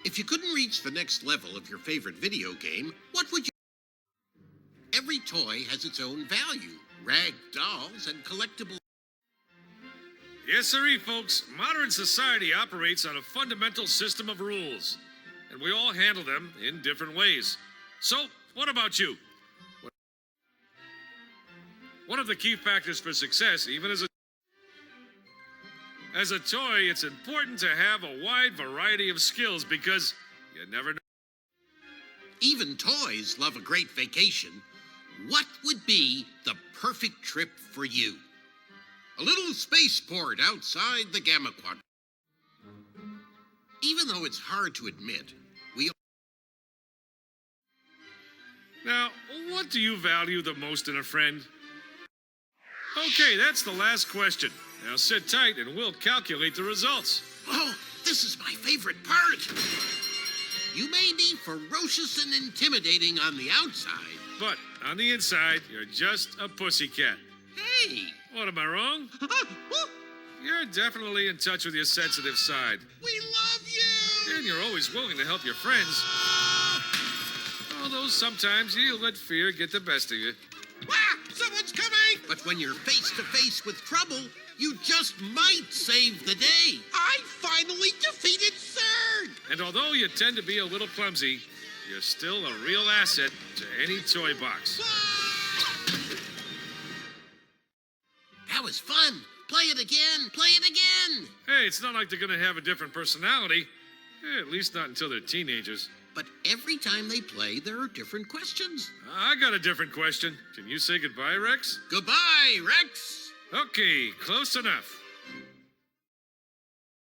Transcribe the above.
If you couldn't reach the next level of your favorite video game, what would you... Every toy has its own value. Rag dolls and collectible... Yes, sirree, folks. Modern society operates on a fundamental system of rules, and we all handle them in different ways. So, what about you? One of the key factors for success, even as a toy, it's important to have a wide variety of skills because you never know. Even toys love a great vacation. What would be the perfect trip for you? A little spaceport outside the Gamma Quadrant. Even though it's hard to admit, Now, what do you value the most in a friend? Okay, that's the last question. Now sit tight and we'll calculate the results. Oh, this is my favorite part. You may be ferocious and intimidating on the outside. But on the inside, you're just a pussycat. Hey! What, am I wrong? You're definitely in touch with your sensitive side. We love you! And you're always willing to help your friends. Although sometimes you let fear get the best of you. Ah, someone's coming! But when you're face to face with trouble, you just might save the day. I finally defeated CERN! And although you tend to be a little clumsy, you're still a real asset to any toy box. That was fun. Play it again. Play it again. Hey, it's not like they're going to have a different personality. At least not until they're teenagers. But every time they play, there are different questions. I got a different question. Can you say goodbye, Rex? Goodbye, Rex. Okay, close enough.